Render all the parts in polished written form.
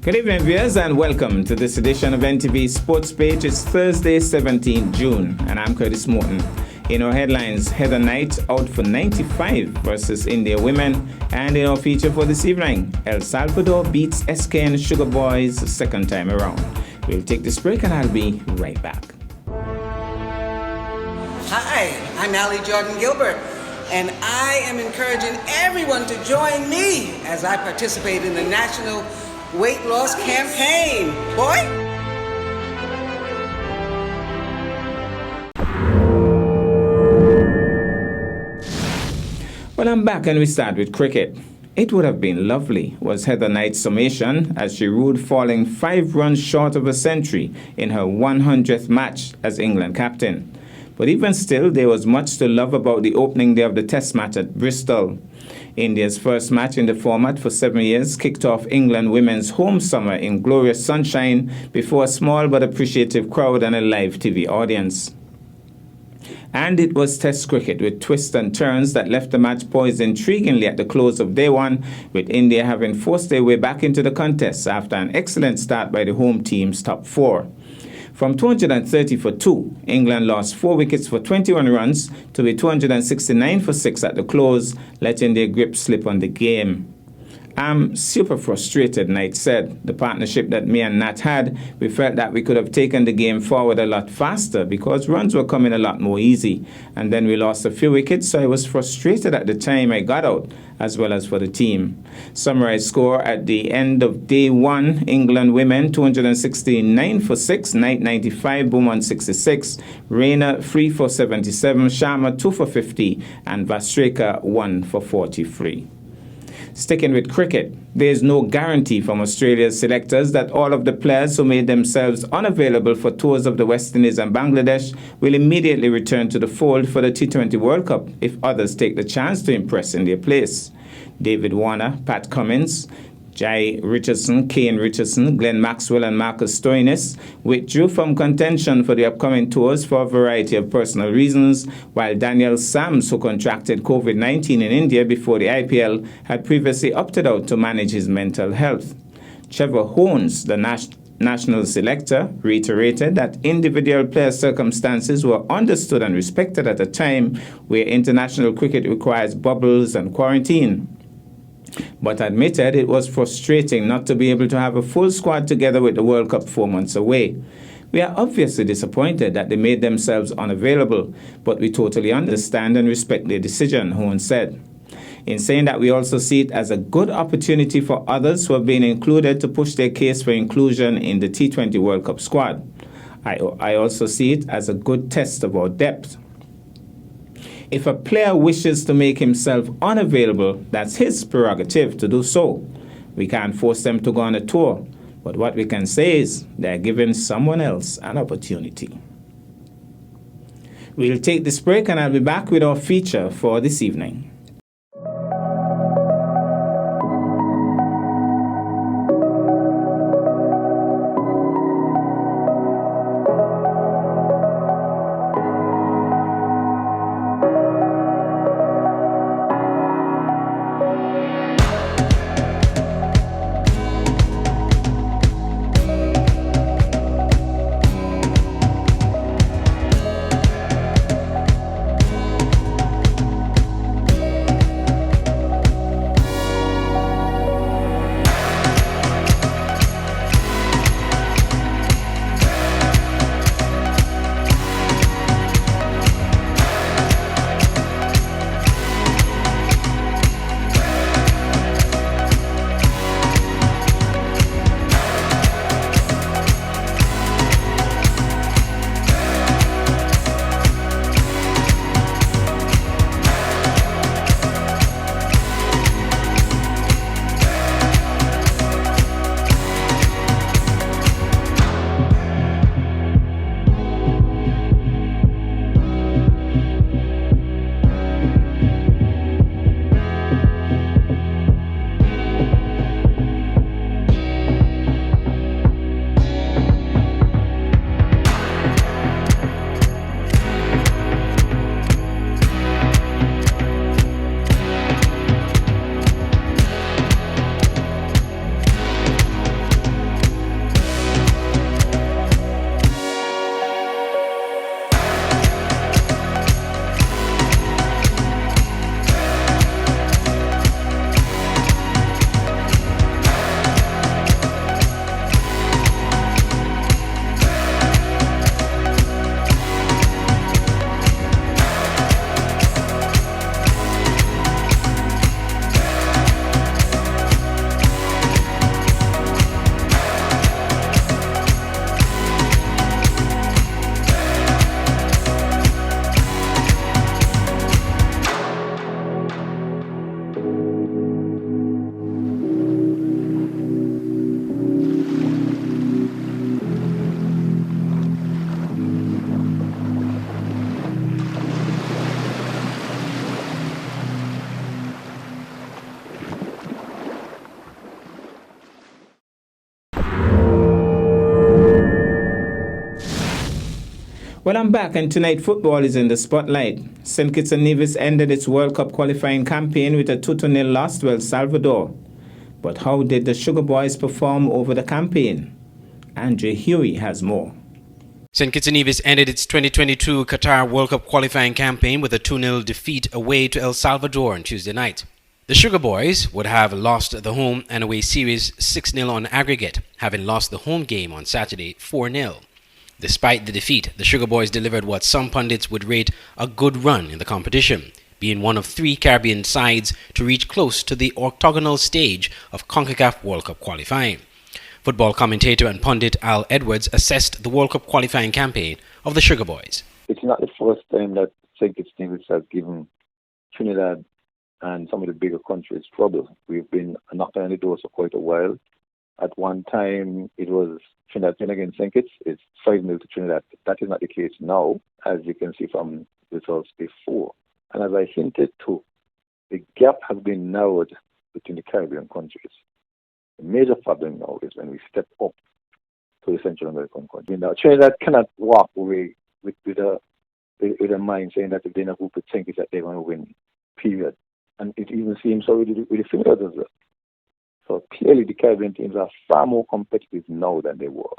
Good evening, viewers, and welcome to this edition of NTV Sports Page. It's Thursday, 17th June, and I'm Curtis Morton. In our headlines, Heather Knight out for 95 versus India women, and in our feature for this evening, El Salvador beats SKN Sugar Boys the second time around. We'll take this break, and I'll be right back. Hi, I'm Allie Jordan Gilbert, and I am encouraging everyone to join me as I participate in the National Weight Loss Campaign. Boy! Well, I'm back, and we start with cricket. It would have been lovely, was Heather Knight's summation as she ruled, falling 5 runs short of a century in her 100th match as England captain. But even still, there was much to love about the opening day of the Test match at Bristol. India's first match in the format for 7 years kicked off England women's home summer in glorious sunshine before a small but appreciative crowd and a live TV audience. And it was Test cricket with twists and turns that left the match poised intriguingly at the close of day one, with India having forced their way back into the contest after an excellent start by the home team's top 4. From 230 for 2, England lost 4 wickets for 21 runs to be 269 for 6 at the close, letting their grip slip on the game. "I'm super frustrated," Knight said. "The partnership that me and Nat had, we felt that we could have taken the game forward a lot faster because runs were coming a lot more easy. And then we lost a few wickets, so I was frustrated at the time I got out, as well as for the team." Summarized score at the end of day one: England women 269 for 6, Knight 95, Beaumont 66, Rayner 3 for 77, Sharma 2 for 50, and Vastreka 1 for 43. Sticking with cricket, there is no guarantee from Australia's selectors that all of the players who made themselves unavailable for tours of the West Indies and Bangladesh will immediately return to the fold for the T20 World Cup if others take the chance to impress in their place. David Warner, Pat Cummins, Jai Richardson, Kane Richardson, Glenn Maxwell and Marcus Stoinis withdrew from contention for the upcoming tours for a variety of personal reasons, while Daniel Sams, who contracted COVID-19 in India before the IPL, had previously opted out to manage his mental health. Trevor Holmes, the national selector, reiterated that individual player circumstances were understood and respected at a time where international cricket requires bubbles and quarantine, but admitted it was frustrating not to be able to have a full squad together with the World Cup 4 months away. "We are obviously disappointed that they made themselves unavailable, but we totally understand and respect their decision," Holmes said. In saying that, we also see it as a good opportunity for others who have been included to push their case for inclusion in the T20 World Cup squad. I also see it as a good test of our depth. If a player wishes to make himself unavailable, that's his prerogative to do so. We can't force them to go on a tour, but what we can say is they're giving someone else an opportunity. We'll take this break, and I'll be back with our feature for this evening. Well, I'm back, and tonight football is in the spotlight. St. Kitts and Nevis ended its World Cup qualifying campaign with a 2-0 loss to El Salvador. But how did the Sugar Boys perform over the campaign? Andre Huey has more. St. Kitts and Nevis ended its 2022 Qatar World Cup qualifying campaign with a 2-0 defeat away to El Salvador on Tuesday night. The Sugar Boys would have lost the home and away series 6-0 on aggregate, having lost the home game on Saturday 4-0. Despite the defeat, the Sugar Boys delivered what some pundits would rate a good run in the competition, being one of 3 Caribbean sides to reach close to the octagonal stage of CONCACAF World Cup qualifying. Football commentator and pundit Al Edwards assessed the World Cup qualifying campaign of the Sugar Boys. It's not the first time that St. Kitts and Nevis has given Trinidad and some of the bigger countries trouble. We've been knocking on the doors for quite a while. At one time, it was Trinidad playing against St. Kitts. It's 5-0 to Trinidad. That is not the case now, as you can see from results before. And as I hinted to, the gap has been narrowed between the Caribbean countries. The major problem now is when we step up to the Central American country. Now, Trinidad cannot walk away with a mind saying that if they're not going to think that they're going to win, period. And it even seems so with the Fingers as well. So clearly the Caribbean teams are far more competitive now than they were.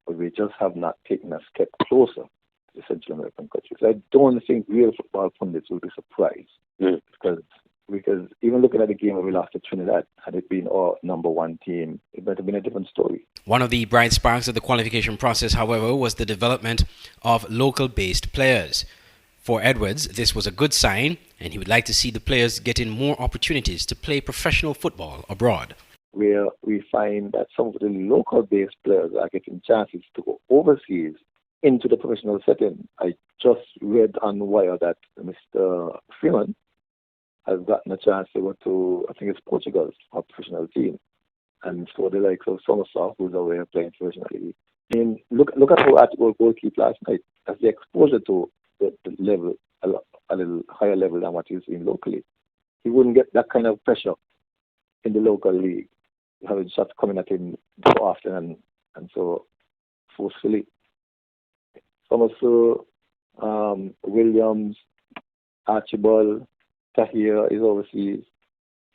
But we just have not taken a step closer to the Central American countries. I don't think real football pundits will be surprised. Because even looking at the game where we lost to Trinidad, had it been our number 1 team, it might have been a different story. One of the bright sparks of the qualification process, however, was the development of local-based players. For Edwards, this was a good sign, and he would like to see the players getting more opportunities to play professional football abroad. Where we find that some of the local-based players are getting chances to go overseas into the professional setting. I just read on Wire that Mr. Freeman has gotten a chance to go to, I think it's Portugal's professional team. And so the likes of Somerset, who's away playing professionally. I mean, look at how Archibald goalkeeper last night, as the exposure to the level, a little higher level than what he's seen locally. He wouldn't get that kind of pressure in the local league, having shots coming at him so often and so forcefully. Somerset, Williams, Archibald, Tahir is overseas.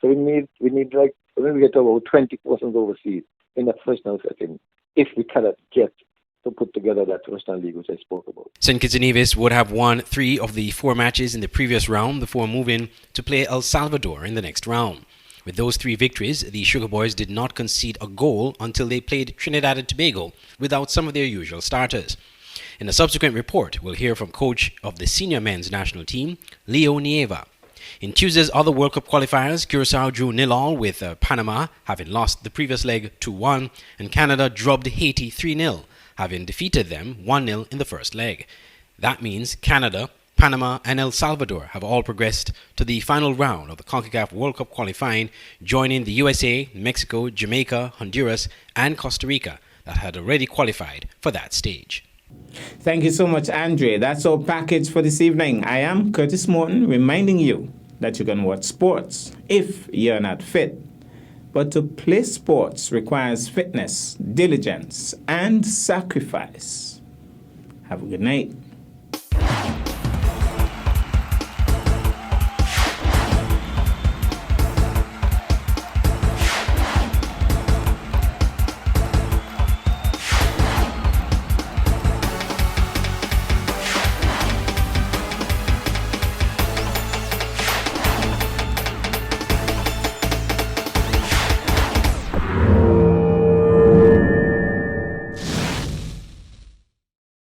So we need like, when we get about 20 persons overseas in the professional setting, if we cannot get to put together that professional league which I spoke about. St. Kitts and Nevis would have won 3 of the 4 matches in the previous round before moving to play El Salvador in the next round. With those 3 victories, the Sugar Boys did not concede a goal until they played Trinidad and Tobago without some of their usual starters. In a subsequent report, we'll hear from coach of the senior men's national team, Leo Nieva. In Tuesday's other World Cup qualifiers, Curaçao drew 0-0 with Panama, having lost the previous leg 2-1, and Canada drubbed Haiti 3-0, having defeated them 1-0 in the first leg. That means Canada, Panama and El Salvador have all progressed to the final round of the CONCACAF World Cup qualifying, joining the USA, Mexico, Jamaica, Honduras and Costa Rica that had already qualified for that stage. Thank you so much, Andre. That's our package for this evening. I am Curtis Morton, reminding you that you can watch sports if you're not fit. But to play sports requires fitness, diligence, and sacrifice. Have a good night.